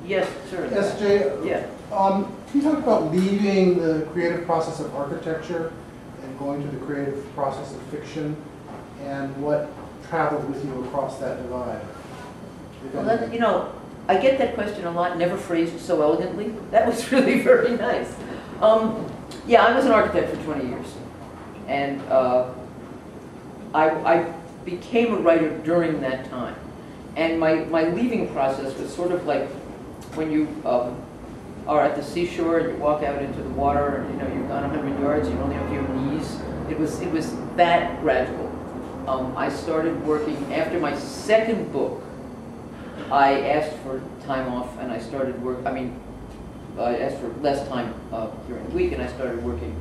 Yes, sir. SJ, yeah. Can you talk about leaving the creative process of architecture and going to the creative process of fiction, and what traveled with you across that divide? Well, that, you know, I get that question a lot, never phrased so elegantly. That was really very nice. Yeah, I was an architect for 20 years. And I became a writer during that time. And my leaving process was sort of like when you are at the seashore and you walk out into the water and, you know, you've gone 100 yards, you only have your knees. It was that gradual. I started working after my second book. I asked for time off and I started work. I mean, I asked for less time during the week and I started working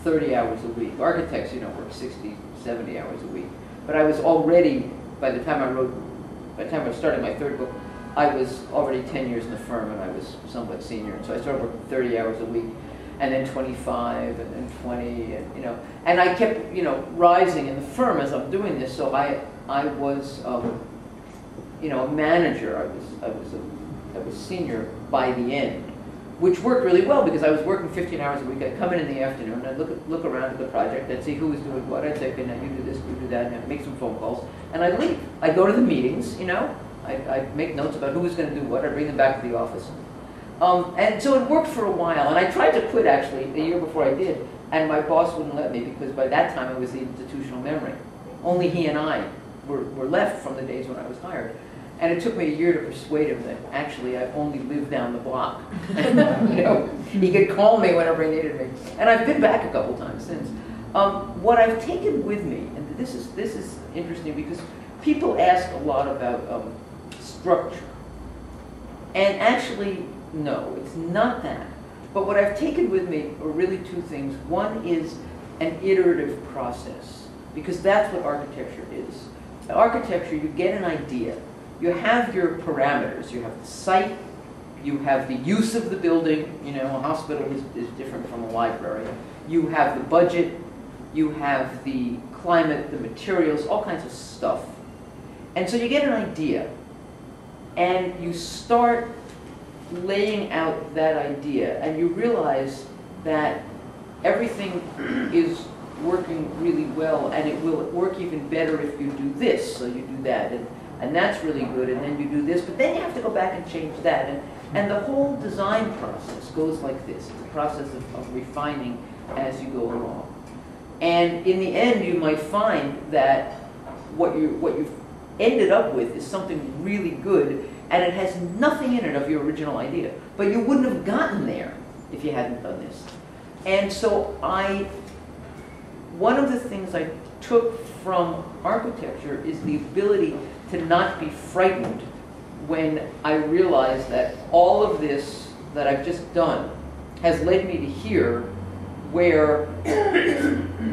30 hours a week. Architects, you know, work 60, 70 hours a week. But I was already, by the time I was starting my third book, I was already 10 years in the firm and I was somewhat senior. And so I started working 30 hours a week, and then 25, and then 20, and, you know, and I kept, you know, rising in the firm as I'm doing this. So I was, you know, a manager. I was senior by the end, which worked really well because I was working 15 hours a week. I'd come in the afternoon, I'd look around at the project, I'd see who was doing what, I'd say, okay, now you do this, you do that, and I'd make some phone calls, and I'd leave. I'd go to the meetings, you know, I'd make notes about who was going to do what, I'd bring them back to the office. And so it worked for a while, and I tried to quit actually the year before I did, and my boss wouldn't let me because by that time it was the institutional memory. Only he and I were left from the days when I was hired. And it took me a year to persuade him that actually I only lived down the block. And, you know, he could call me whenever he needed me. And I've been back a couple times since. What I've taken with me, and this is interesting because people ask a lot about structure. And actually, no, it's not that. But what I've taken with me are really two things. One is an iterative process, because that's what architecture is. In architecture, you get an idea. You have your parameters. You have the site, you have the use of the building. You know, a hospital is different from a library. You have the budget, you have the climate, the materials, all kinds of stuff. And so you get an idea, and you start laying out that idea, and you realize that everything is working really well, and it will work even better if you do this, so you do that. And that's really good, and then you do this, but then you have to go back and change that. And the whole design process goes like this. It's a process of refining as you go along. And in the end, you might find that what you've ended up with is something really good, and it has nothing in it of your original idea. But you wouldn't have gotten there if you hadn't done this. And so one of the things I took from architecture is the ability to not be frightened when I realize that all of this that I've just done has led me to here, where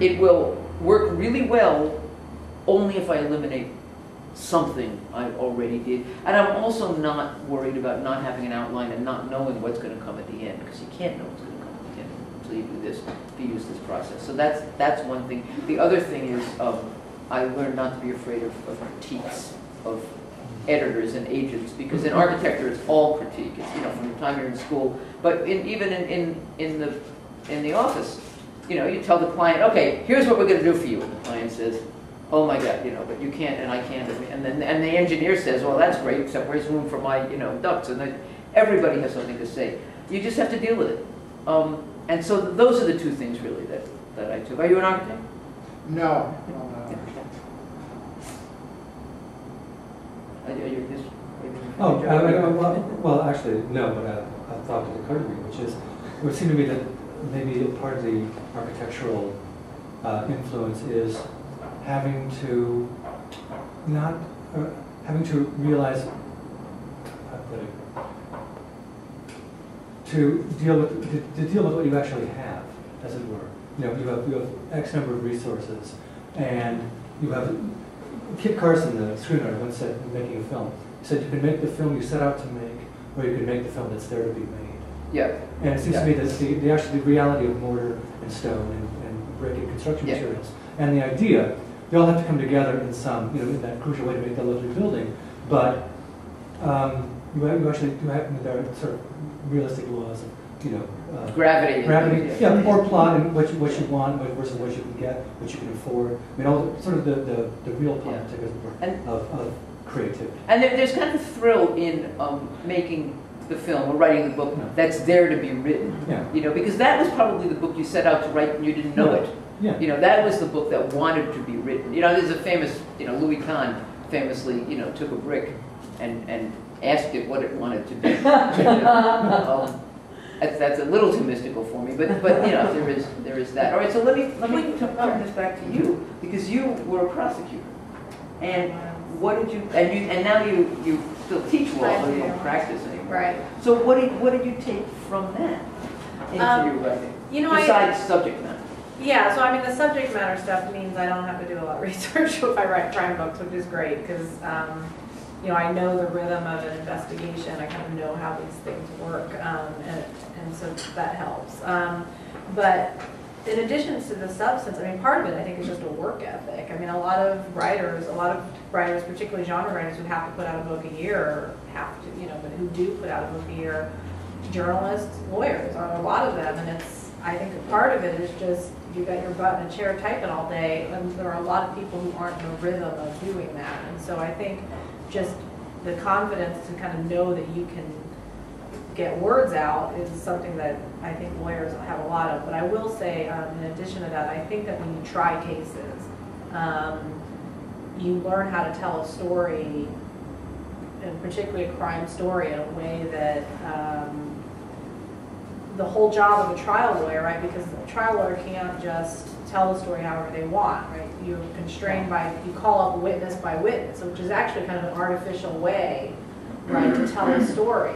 it will work really well only if I eliminate something I already did. And I'm also not worried about not having an outline and not knowing what's going to come at the end, because you can't know what's going to come at the end until you do this, if you use this process. So that's one thing. The other thing is I learned not to be afraid of critiques of editors and agents, because in architecture it's all critique. It's, you know, from the time you're in school, but even in the office, you know, you tell the client, okay, here's what we're going to do for you, and the client says, oh my God, you know, but you can't and I can't, and the engineer says, well, that's great, except where's room for my, you know, ducts, and then everybody has something to say. You just have to deal with it. And so those are the two things really that I took. Are you an architect? No. Well, actually, no, but I thought it occurred to me, which is, it would seem to me that maybe part of the architectural influence is having to realize, to deal with what you actually have, as it were. You know, you have X number of resources, and you have. Kit Carson, the screenwriter, once said in making a film, he said you can make the film you set out to make, or you can make the film that's there to be made. Yeah. And it seems to me that the reality of mortar and stone and brick and construction materials, and the idea, they all have to come together in some, you know, in that crucial way to make that lovely building. But you actually do have, there are sort of realistic laws of, Gravity. gravity, yeah, or plot and what you want versus what you can get, what you can afford. I mean, all sort of the real politics of creativity. And there's kind of a thrill in making the film or writing the book that's there to be written. Yeah. Because that was probably the book you set out to write and you didn't know it. Yeah. That was the book that wanted to be written. There's a famous, Louis Kahn famously, took a brick and asked it what it wanted to be. That's a little too mystical for me, but there is that. All right, so let me turn this back to you, because you were a prosecutor, and what did you and now you still teach law, but you don't practice anymore. Right. So what did you take from that into your writing? Besides subject matter. Yeah, so I mean the subject matter stuff means I don't have to do a lot of research if I write crime books, which is great because I know the rhythm of an investigation. I kind of know how these things work, and so that helps. But in addition to the substance, I mean, part of it I think is just a work ethic. I mean, a lot of writers, particularly genre writers, who have to put out a book a year, but who do put out a book a year, journalists, lawyers, are a lot of them, and I think a part of it is just you got your butt in a chair typing all day, and there are a lot of people who aren't in the rhythm of doing that, and so I think just the confidence to kind of know that you can get words out is something that I think lawyers have a lot of. But I will say, in addition to that, I think that when you try cases, you learn how to tell a story, and particularly a crime story, in a way that the whole job of a trial lawyer, right? Because a trial lawyer can't just tell the story however they want, right? You're constrained by, you call up witness by witness, which is actually kind of an artificial way, right, to tell a story.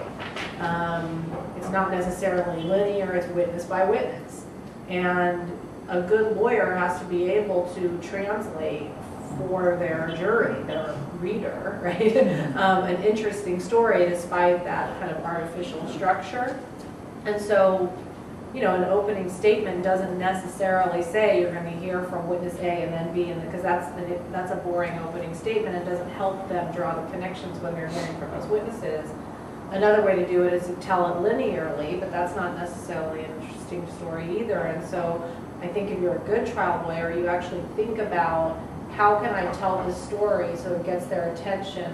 It's not necessarily linear, it's witness by witness. And a good lawyer has to be able to translate for their jury, their reader, right, an interesting story despite that kind of artificial structure. And so, an opening statement doesn't necessarily say you're going to hear from witness A and then B, because that's a boring opening statement. It doesn't help them draw the connections when they're hearing from those witnesses. Another way to do it is to tell it linearly, but that's not necessarily an interesting story either. And so I think if you're a good trial lawyer, you actually think about how can I tell this story so it gets their attention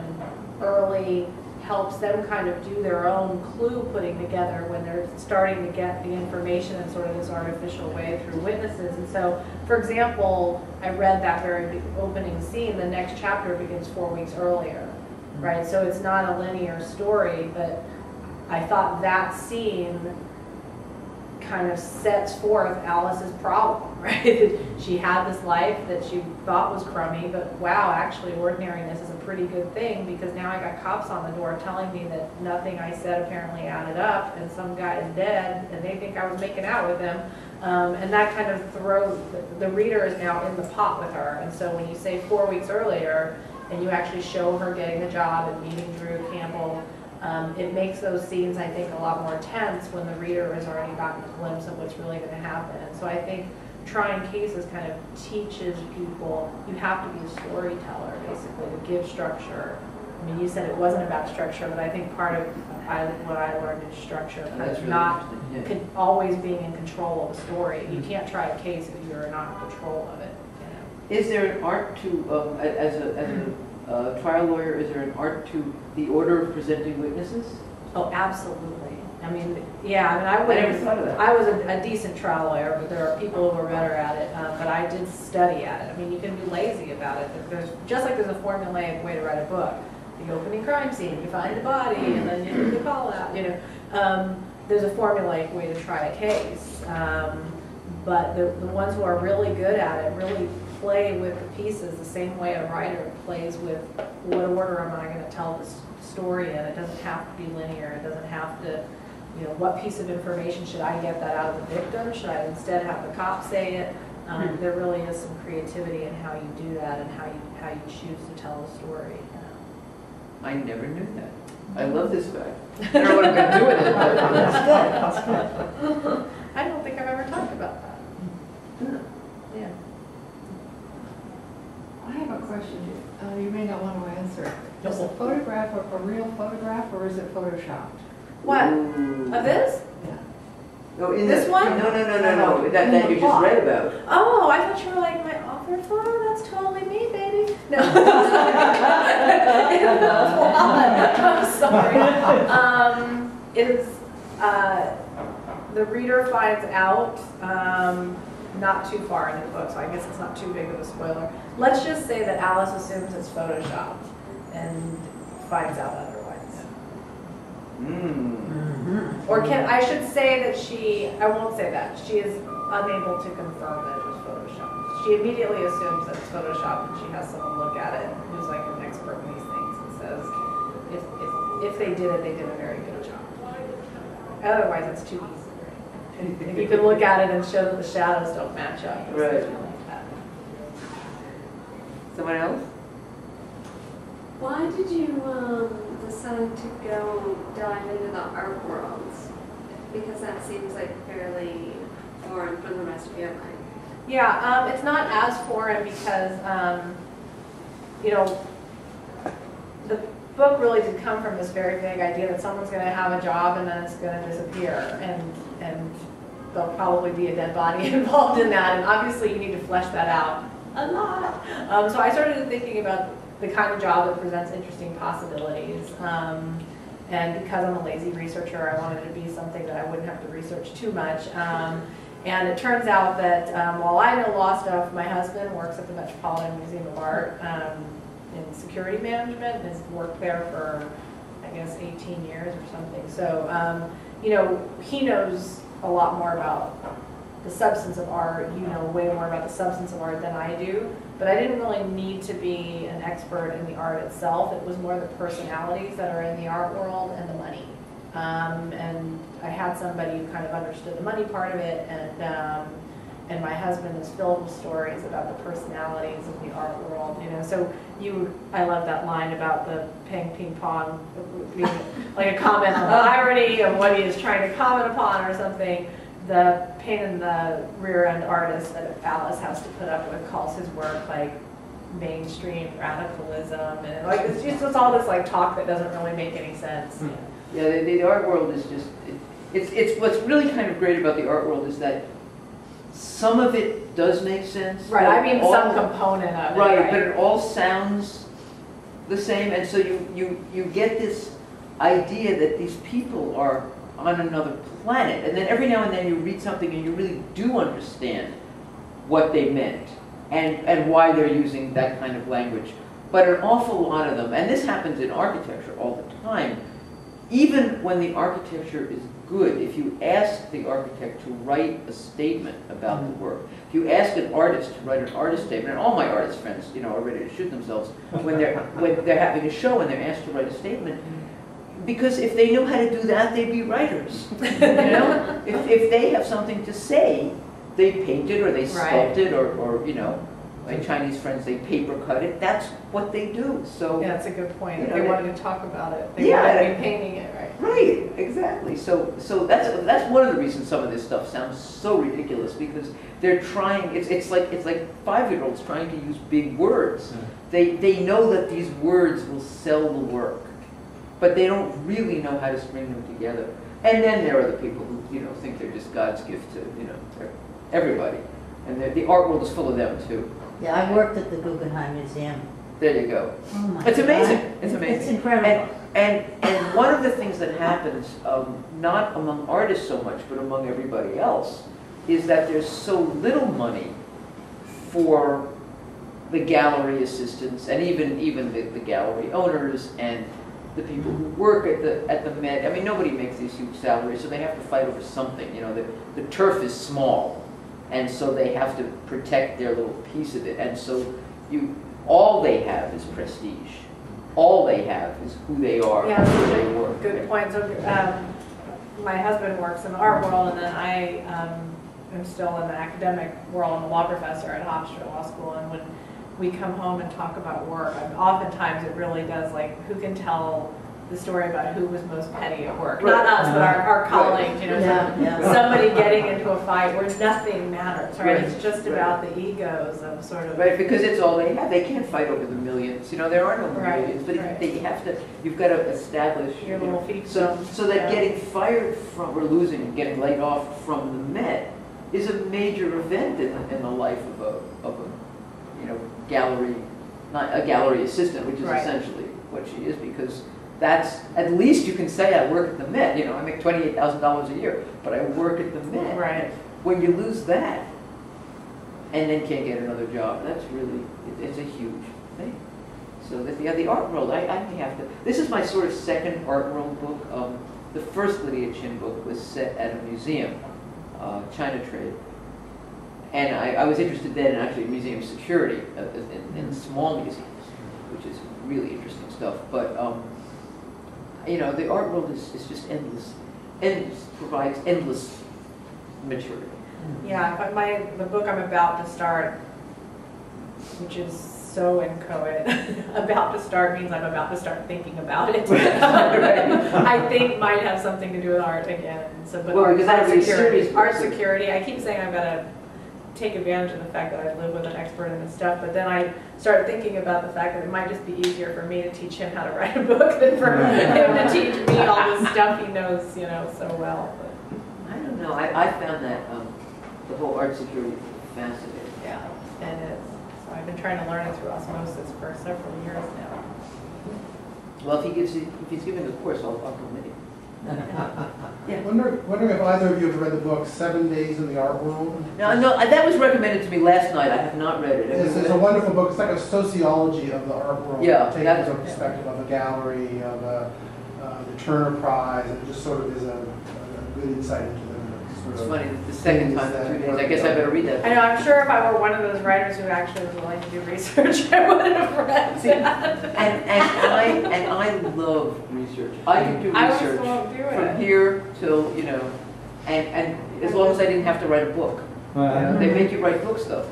early, helps them kind of do their own clue putting together when they're starting to get the information in sort of this artificial way through witnesses. And so, for example, I read that very opening scene, the next chapter begins 4 weeks earlier, right? So it's not a linear story, but I thought that scene kind of sets forth Alice's problem, right? She had this life that she thought was crummy, but wow, actually ordinariness is a pretty good thing, because now I got cops on the door telling me that nothing I said apparently added up, and some guy is dead, and they think I was making out with him. And that kind of throws, the reader is now in the pot with her. And so when you say 4 weeks earlier, and you actually show her getting the job and meeting Drew Campbell, it makes those scenes, I think, a lot more tense when the reader has already gotten a glimpse of what's really going to happen. And so I think trying cases kind of teaches people, you have to be a storyteller, basically, to give structure. I mean, you said it wasn't about structure, but I think part of what I learned is structure, That's really not always being in control of a story. You can't try a case if you're not in control of it. Is there an art to, as a trial lawyer, is there an art to the order of presenting witnesses? Oh, absolutely. I mean, yeah, I mean, I never thought of that. I was a decent trial lawyer, but there are people who are better at it, but I did study at it. I mean, you can be lazy about it. Just like there's a formulaic way to write a book. The opening crime scene, you find the body, and then you do the call out, there's a formulaic way to try a case. But the ones who are really good at it really play with the pieces the same way a writer plays with what order am I going to tell this story in. It doesn't have to be linear. It doesn't have to, what piece of information should I get that out of the victim? Should I instead have the cop say it? There really is some creativity in how you do that and how you choose to tell a story. I never knew that. I love this fact. I don't know what I'm going to do with it, but that's good. I don't think I've ever talked about that. Yeah. I have a question. You may not want to answer. Is the photograph a real photograph or is it photoshopped? What? Ooh. Of this? Yeah. No, in This the, one? No, that you just read about. Oh, I thought you were like my author photo. That's totally me, baby. No. I'm sorry. It is, the reader finds out not too far in the book, so I guess it's not too big of a spoiler. Let's just say that Alice assumes it's photoshopped and finds out otherwise. Or I should say that I won't say that. She is unable to confirm that it was photoshopped. She immediately assumes that it's photoshopped and she has someone look at it who's like an expert in these things and says, if they did it, they did a very good job. Otherwise, it's too easy. If you can look at it and show that the shadows don't match up. Right. Someone else? Why did you decide to go dive into the art worlds? Because that seems like fairly foreign from the rest of your life. Yeah, it's not as foreign because, you know, the book really did come from this very vague idea that someone's going to have a job and then it's going to disappear, and there'll probably be a dead body involved in that, and obviously you need to flesh that out a lot. So I started thinking about the kind of job that presents interesting possibilities. And because I'm a lazy researcher, I wanted it to be something that I wouldn't have to research too much. And it turns out that while I know law stuff, my husband works at the Metropolitan Museum of Art in security management and has worked there for, I guess, 18 years or something. So, you know, he knows a lot more about the substance of art. You know way more about the substance of art than I do. But I didn't really need to be an expert in the art itself. It was more the personalities that are in the art world and the money. And I had somebody who kind of understood the money part of it, and my husband is filled with stories about the personalities of the art world. You know, so I love that line about the ping pong being like a comment on the irony of what he is trying to comment upon or something. The pain in the rear end artist that Alice has to put up with calls his work like mainstream radicalism, and like it's just all this like talk that doesn't really make any sense. Yeah, the art world is just, it's what's really kind of great about the art world is that some of it does make sense. Right, I mean some component of it. Right, but it all sounds the same, and so you get this idea that these people are on another planet, and then every now and then you read something and you really do understand what they meant and why they're using that kind of language. But an awful lot of them, and this happens in architecture all the time, even when the architecture is good, if you ask the architect to write a statement about the work, if you ask an artist to write an artist statement, and all my artist friends, you know, are ready to shoot themselves when they're having a show and they're asked to write a statement, because if they knew how to do that, they'd be writers. You know, if they have something to say, they paint it or they sculpt it, or you know, my Chinese friends, they paper cut it. That's what they do. So yeah, that's a good point. You know, they wanted to talk about it. They wanted to be painting it, right? Right, exactly. So that's one of the reasons some of this stuff sounds so ridiculous, because they're trying. It's like 5-year-olds trying to use big words. They know that these words will sell the work, but they don't really know how to string them together. And then there are the people who, you know, think they're just God's gift to, you know, everybody. And the art world is full of them too. Yeah, I worked at the Guggenheim Museum. There you go. Oh my It's amazing. God. It's amazing. It's incredible. And one of the things that happens, not among artists so much, but among everybody else, is that there's so little money for the gallery assistants and even the gallery owners and the people who work at the Met. I mean, nobody makes these huge salaries, so they have to fight over something. You know, the turf is small, and so they have to protect their little piece of it. And so all they have is prestige. All they have is who they are, Yeah, who they work. good point. So my husband works in the art world, and then I am still in the academic world. I'm a law professor at Hofstra Law School, and when we come home and talk about work, oftentimes it really does, like, who can tell the story about who was most petty at work. Right. Not us, but our colleagues, you know, Yeah. somebody getting into a fight where nothing matters, right? Right. It's just Right. about the egos of sort of. Right, because it's all they have. They can't fight over the millions. You know, there are no Right, millions, but right. you've got to establish. Your you know, little so fiefdom, so that yeah. getting fired from, or losing and getting laid off from the Met is a major event in the life of a, you know, gallery, not a gallery assistant, which is Right. essentially what she is, because that's, at least you can say I work at the Met. You know, I make $28,000 a year, but I work at the Met. Right. When you lose that, and then can't get another job, that's really, it's a huge thing. So that the art world, I may have to, this is my sort of second art world book. The first Lydia Chin book was set at a museum, China Trade. And I was interested then in actually museum security in small museums, which is really interesting stuff. But, you know, the art world is just endless, provides endless material. Yeah, but the book I'm about to start, which is so inchoate, about to start means I'm about to start thinking about it. I think might have something to do with art again. So, but Well, art, because art that'd be a security, serious art book. security. I keep saying I've got to take advantage of the fact that I live with an expert in this stuff, but then I start thinking about the fact that it might just be easier for me to teach him how to write a book than for him to teach me all the stuff he knows, you know, so well. But, I don't know. I found that the whole art security fascinating. yeah, and it's. So I've been trying to learn it through osmosis for several years now. Well, if he's giving a course, I'll come with him. Yeah. Wondering if either of you have read the book 7 Days in the Art World? No, that was recommended to me last night. I have not read it. It's a wonderful book. It's like a sociology of the art world. Yeah, Taking that's- the perspective of a gallery, of the Turner Prize, and it just sort of is a good insight into the It's sort of funny, the second time in 2 days. I guess I better read that. I know, I'm sure if I were one of those writers who actually was willing to do research, I would have read See, that. and I love research. I could do I research won't do from it. here till, you know, and as long as I didn't have to write a book. You know, they make you write books though.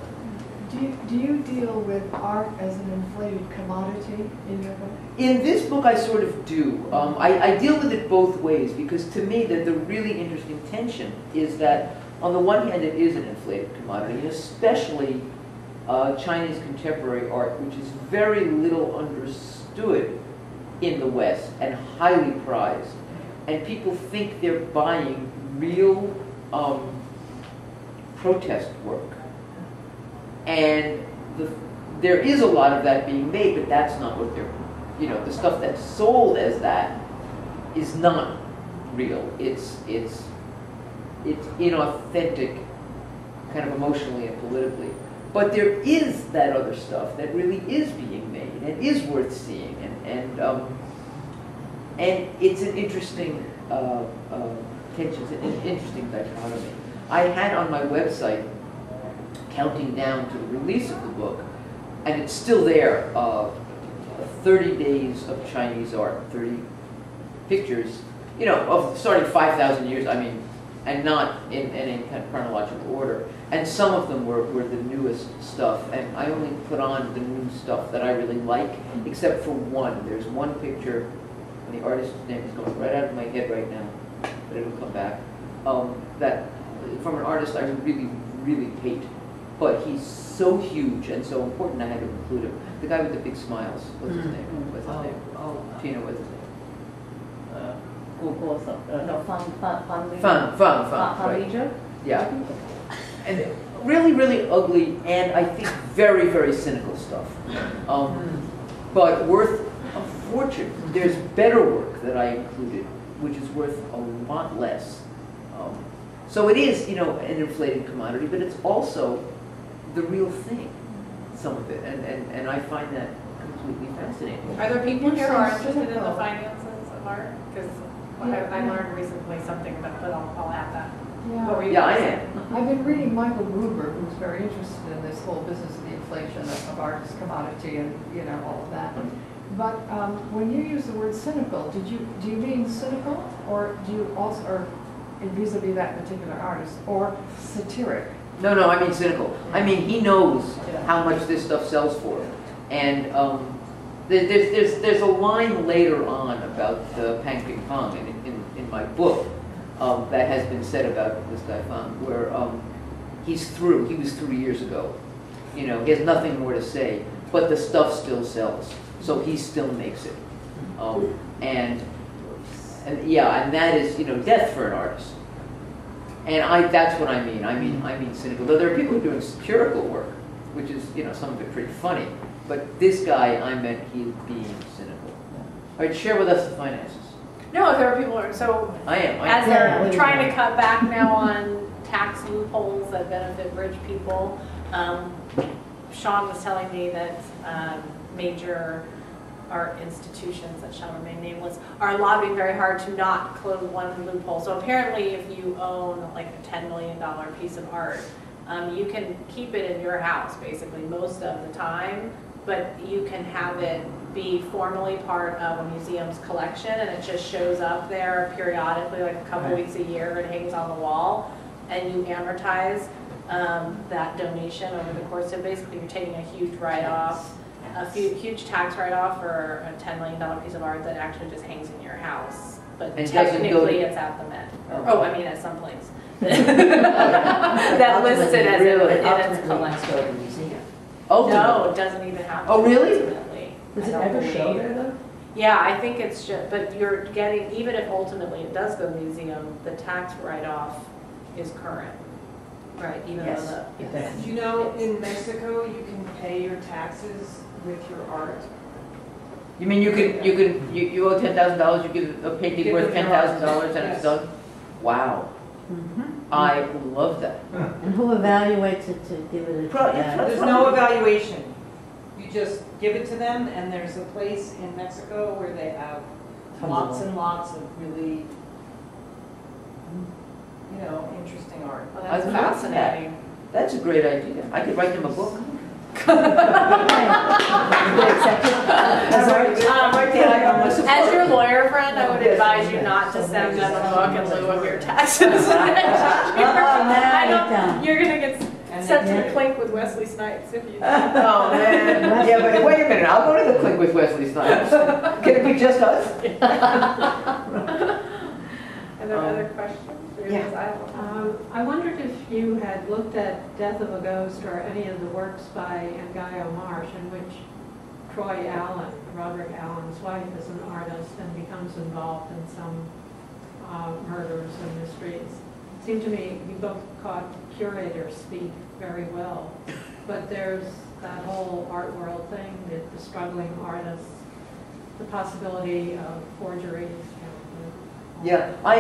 Do you deal with art as an inflated commodity in your book? In this book, I sort of do. I deal with it both ways because to me, the really interesting tension is that on the one hand, it is an inflated commodity, and especially Chinese contemporary art, which is very little understood in the West and highly prized. And people think they're buying real protest work. And there is a lot of that being made, but that's not what they're, you know, the stuff that's sold as that is not real. It's inauthentic, kind of emotionally and politically. But there is that other stuff that really is being made and is worth seeing, and it's an interesting tension, it's an interesting dichotomy. I had on my website counting down to the release of the book, and it's still there, 30 days of Chinese art, 30 pictures, you know, of starting 5,000 years, I mean, and not in any kind of chronological order. And some of them were the newest stuff, and I only put on the new stuff that I really like, except for one. There's one picture, and the artist's name is going right out of my head right now, but it'll come back, that from an artist I really, really hate. But he's so huge and so important, I had to include him. The guy with the big smiles. What's his name? What's his name? Tina, what's his name? Right. Yeah. And really, really ugly, and I think very, very cynical stuff. But worth a fortune. There's better work that I included, which is worth a lot less. So it is, you know, an inflated commodity, but it's also the real thing, some of it, and I find that completely fascinating. Are there people here who are interested in the Cynical. finances of art? Because I learned recently something about, but I'll add that. What were you Yeah, I gonna am. I've been reading Michael Gruber, who's very interested in this whole business of the inflation of art as commodity and, you know, all of that. But when you use the word cynical, do you mean cynical, or do you also, or vis-a-vis that particular artist, or satiric? No, I mean cynical. I mean, he knows Yeah. how much this stuff sells for. And there's a line later on about Pang Ping Pong, and in my book, that has been said about this guy Fang, where he's through. He was through years ago. You know, he has nothing more to say, but the stuff still sells, so he still makes it. And yeah, and that is, you know, death for an artist. And that's what I mean. I mean cynical. Though there are people who are doing satirical work, which is, you know, some of it pretty funny. But this guy, I meant he's being cynical. All right, share with us the finances. No, if there are people who are, so I am. as they're trying to cut back now on tax loopholes that benefit rich people, Sean was telling me that major art institutions that shall remain nameless are lobbying very hard to not close one loophole. So apparently if you own like a $10 million piece of art, you can keep it in your house basically most of the time, but you can have it be formally part of a museum's collection, and it just shows up there periodically, like a couple weeks a year, and hangs on the wall, and you amortize that donation over the course. So basically you're taking a huge write-off, huge tax write-off for a $10 million piece of art that actually just hangs in your house. But And technically it's at the Met. I mean at some place. That lists it as in its collection. Go to the museum. No, it doesn't even have to. Oh, really? Ultimately. Does I it don't ever show believe. there though? Yeah, I think it's just, but you're getting, even if ultimately it does go to the museum, the tax write-off is current. Right, even Yes. though the. Yes. You know, in Mexico, you can pay your taxes with your art. You mean you owe $10,000, you give a painting Give worth it your $10,000 and Yes. it's done? Wow, I love that. And who evaluates it to give it a? Probably- There's no evaluation. You just give it to them, and there's a place in Mexico where they have lots and lots of really, you know, interesting art. Well, that's I love that. fascinating. That's a great idea. I could write them a book. As your lawyer friend, I would advise you not to send them a book in lieu of your taxes. You're gonna get sent to the clink with Wesley Snipes if you. Oh, man. Yeah, but wait a minute. I'll go to the clink with Wesley Snipes. Can it be just us? Are there other questions? Yeah. I wondered if you had looked at Death of a Ghost or any of the works by Ngaio Marsh in which Troy Allen, Roderick Allen's wife, is an artist and becomes involved in some murders and mysteries. It seemed to me you both caught curators speak very well, but there's that whole art world thing, the struggling artists, the possibility of forgeries. Yeah, I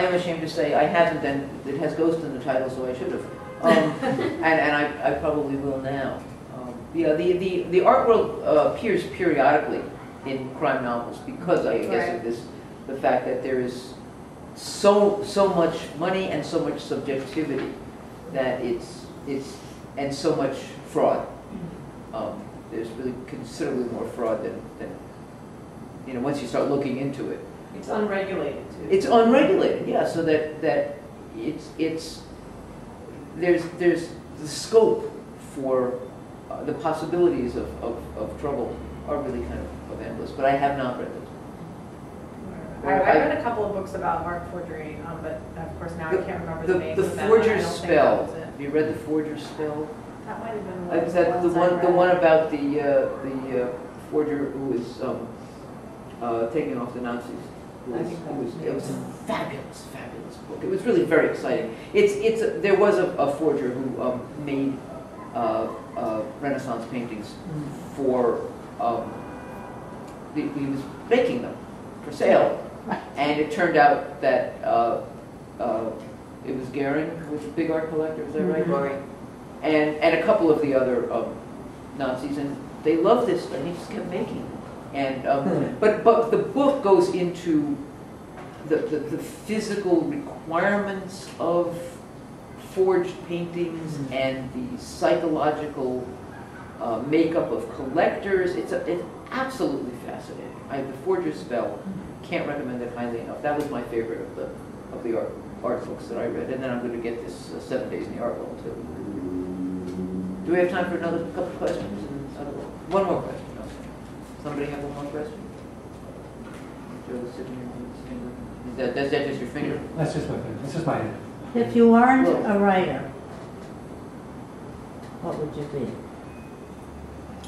am ashamed to say I haven't, and it has ghost in the title, so I should have. And I probably will now. Yeah, the art world appears periodically in crime novels because I guess of this, the fact that there is so much money and so much subjectivity that it's and so much fraud. There's really considerably more fraud than you know, once you start looking into it. It's unregulated too. It's unregulated, yeah. So that there's the scope for the possibilities of trouble are really kind of endless. But I have not read those. I read a couple of books about art forgery, but of course now I can't remember the names The of them. Forger's I don't think Spell. that was it. Have you read The Forger's Spell? That might have been one of Is that the ones I one read. about the forger who was taking off the Nazis? It was a fabulous book. It was really very exciting. There was a forger who made Renaissance paintings for he was making them for sale, and it turned out that it was Goering, who was a big art collector. Is that right? Goering, and a couple of the other Nazis, and they loved this, and he just kept making them. And but the book goes into the physical requirements of forged paintings and the psychological makeup of collectors. It's absolutely fascinating. The Forger's Spell, can't recommend it highly enough. That was my favorite of the art books that I read. And then I'm going to get this 7 Days in the Art World too. Do we have time for another couple of questions? One more question. Somebody have one more question? sitting here with his finger? Is that just your finger? That's just my finger, that's just my hand. If you weren't a writer, what would you be?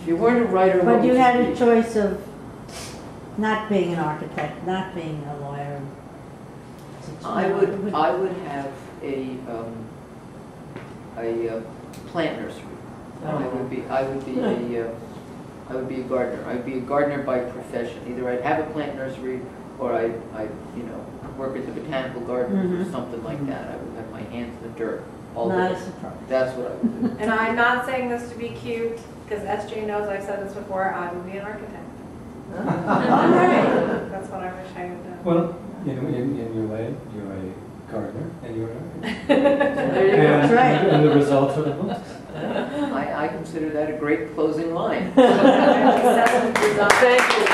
If you weren't a writer, what But would you had be? a choice of not being an architect, not being a lawyer. I would have a plant nursery. I would be a gardener. I'd be a gardener by profession. Either I'd have a plant nursery or I'd work at the botanical gardens or something like that. I would have my hands in the dirt all Not day. a surprise. That's what I would do. And I'm not saying this to be cute, because SJ knows I've said this before, I would be an architect. All right. That's what I wish I had done. Well, in your way, you're a gardener and you're an architect. There you go. That's right. And the results are the books. I consider that a great closing line. Thank you.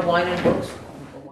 Wine and books.